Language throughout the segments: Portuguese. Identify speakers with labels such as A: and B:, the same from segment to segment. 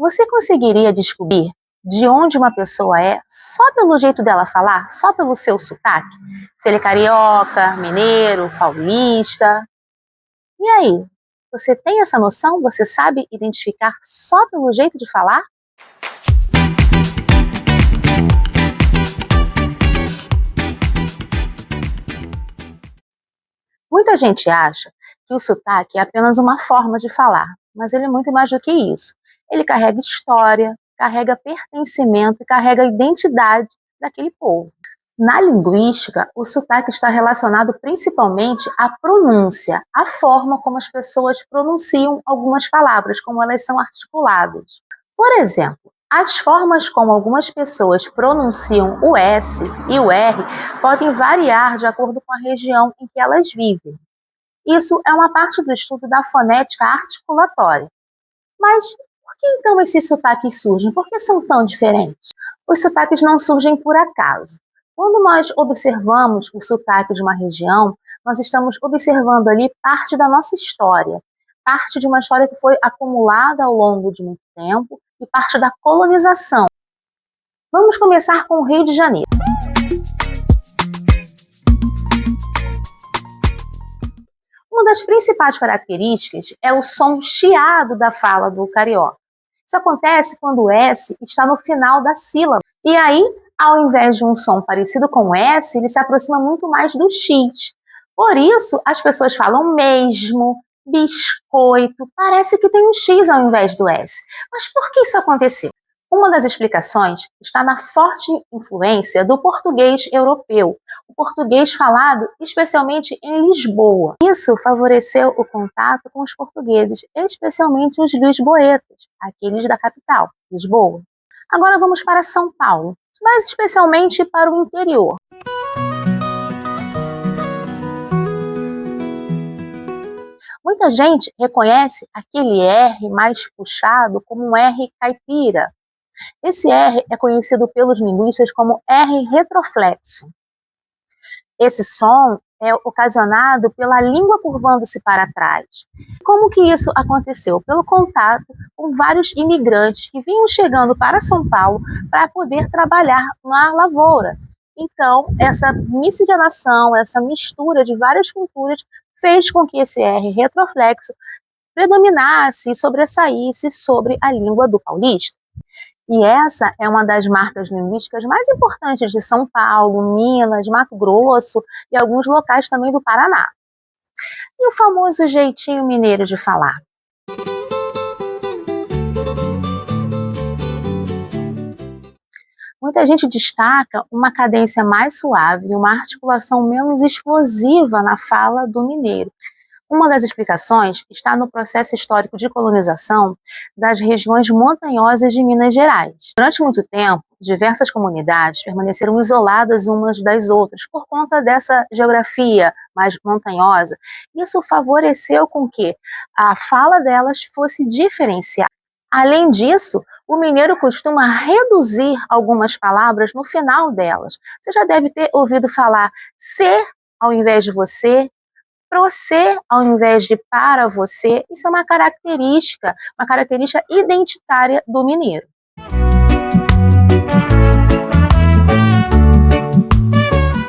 A: Você conseguiria descobrir de onde uma pessoa é só pelo jeito dela falar, só pelo seu sotaque? Se ele é carioca, mineiro, paulista. E aí? Você tem essa noção? Você sabe identificar só pelo jeito de falar? Muita gente acha que o sotaque é apenas uma forma de falar, mas ele é muito mais do que isso. Ele carrega história, carrega pertencimento e carrega a identidade daquele povo. Na linguística, o sotaque está relacionado principalmente à pronúncia, à forma como as pessoas pronunciam algumas palavras, como elas são articuladas. Por exemplo, as formas como algumas pessoas pronunciam o S e o R podem variar de acordo com a região em que elas vivem. Isso é uma parte do estudo da fonética articulatória. Mas por que então esses sotaques surgem? Por que são tão diferentes? Os sotaques não surgem por acaso. Quando nós observamos o sotaque de uma região, nós estamos observando ali parte da nossa história, parte de uma história que foi acumulada ao longo de muito tempo e parte da colonização. Vamos começar com o Rio de Janeiro. Uma das principais características é o som chiado da fala do carioca. Isso acontece quando o S está no final da sílaba. E aí, ao invés de um som parecido com o S, ele se aproxima muito mais do X. Por isso, as pessoas falam mesmo, biscoito, parece que tem um X ao invés do S. Mas por que isso aconteceu? Uma das explicações está na forte influência do português europeu, o português falado especialmente em Lisboa. Isso favoreceu o contato com os portugueses, especialmente os lisboetas, aqueles da capital, Lisboa. Agora vamos para São Paulo, mais especialmente para o interior. Muita gente reconhece aquele R mais puxado como um R caipira. Esse R é conhecido pelos linguistas como R retroflexo. Esse som é ocasionado pela língua curvando-se para trás. Como que isso aconteceu? Pelo contato com vários imigrantes que vinham chegando para São Paulo para poder trabalhar na lavoura. Então, essa miscigenação, essa mistura de várias culturas fez com que esse R retroflexo predominasse e sobressaísse sobre a língua do paulista. E essa é uma das marcas linguísticas mais importantes de São Paulo, Minas, Mato Grosso e alguns locais também do Paraná. E o famoso jeitinho mineiro de falar? Muita gente destaca uma cadência mais suave e uma articulação menos explosiva na fala do mineiro. Uma das explicações está no processo histórico de colonização das regiões montanhosas de Minas Gerais. Durante muito tempo, diversas comunidades permaneceram isoladas umas das outras por conta dessa geografia mais montanhosa. Isso favoreceu com que a fala delas fosse diferenciada. Além disso, o mineiro costuma reduzir algumas palavras no final delas. Você já deve ter ouvido falar ser ao invés de você, você ao invés de para você. Isso é uma característica identitária do mineiro.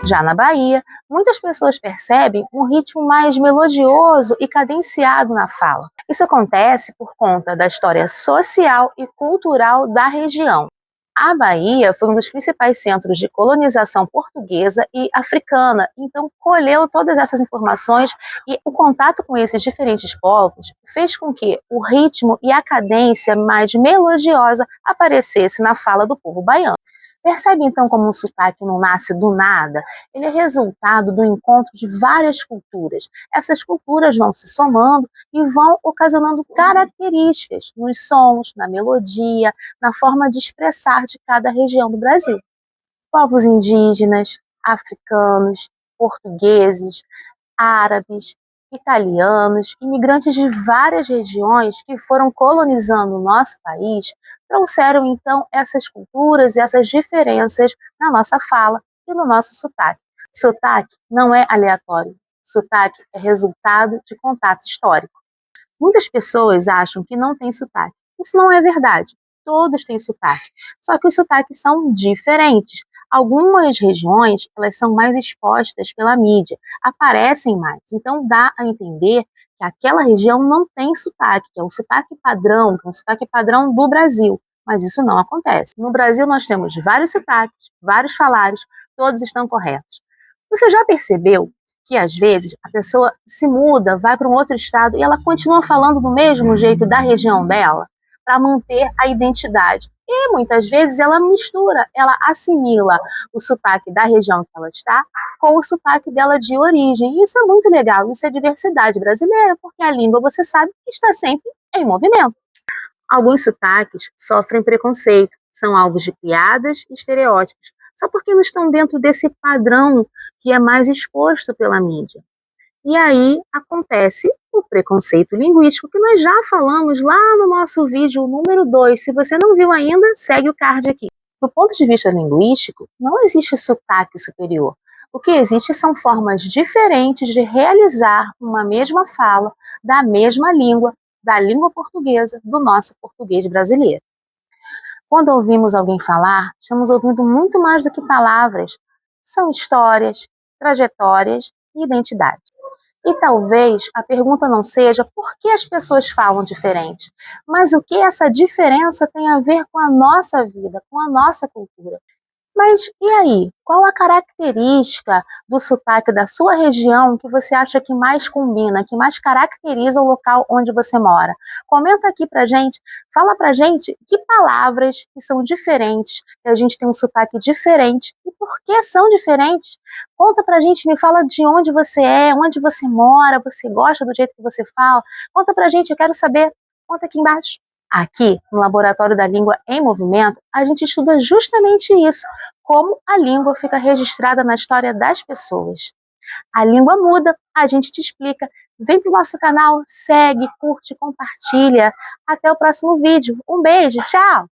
A: Já na Bahia, muitas pessoas percebem um ritmo mais melodioso e cadenciado na fala. Isso acontece por conta da história social e cultural da região. A Bahia foi um dos principais centros de colonização portuguesa e africana, então colheu todas essas informações e o contato com esses diferentes povos fez com que o ritmo e a cadência mais melodiosa aparecesse na fala do povo baiano. Percebe então como um sotaque não nasce do nada? Ele é resultado do encontro de várias culturas. Essas culturas vão se somando e vão ocasionando características nos sons, na melodia, na forma de expressar de cada região do Brasil. Povos indígenas, africanos, portugueses, árabes, italianos, imigrantes de várias regiões que foram colonizando o nosso país, trouxeram então essas culturas e essas diferenças na nossa fala e no nosso sotaque. Sotaque não é aleatório, sotaque é resultado de contato histórico. Muitas pessoas acham que não tem sotaque, Isso não é verdade. Todos têm sotaque, só que os sotaques são diferentes. Algumas regiões, elas são mais expostas pela mídia, aparecem mais. Então dá a entender que aquela região não tem sotaque, que é um sotaque padrão, que é um sotaque padrão do Brasil. Mas isso não acontece. No Brasil nós temos vários sotaques, vários falares, todos estão corretos. Você já percebeu que às vezes a pessoa se muda, vai para um outro estado e ela continua falando do mesmo jeito da região dela para manter a identidade? E muitas vezes ela mistura, ela assimila o sotaque da região que ela está com o sotaque dela de origem. E isso é muito legal, isso é diversidade brasileira, porque a língua, você sabe, está sempre em movimento. Alguns sotaques sofrem preconceito, são alvos de piadas e estereótipos, só porque não estão dentro desse padrão que é mais exposto pela mídia. E aí acontece o preconceito linguístico, que nós já falamos lá no nosso vídeo número 2. Se você não viu ainda, segue o card aqui. Do ponto de vista linguístico, não existe sotaque superior. O que existe são formas diferentes de realizar uma mesma fala da mesma língua, da língua portuguesa, do nosso português brasileiro. Quando ouvimos alguém falar, estamos ouvindo muito mais do que palavras. São histórias, trajetórias e identidades. E talvez a pergunta não seja por que as pessoas falam diferente, mas o que essa diferença tem a ver com a nossa vida, com a nossa cultura. Mas e aí? Qual a característica do sotaque da sua região que você acha que mais combina, que mais caracteriza o local onde você mora? Comenta aqui pra gente, fala pra gente que palavras que são diferentes, que a gente tem um sotaque diferente e por que são diferentes. Conta pra gente, me fala de onde você é, onde você mora, você gosta do jeito que você fala. Conta pra gente, eu quero saber. Conta aqui embaixo. Aqui, no Laboratório da Língua em Movimento, a gente estuda justamente isso, como a língua fica registrada na história das pessoas. A língua muda, a gente te explica. Vem pro nosso canal, segue, curte, compartilha. Até o próximo vídeo. Um beijo, tchau!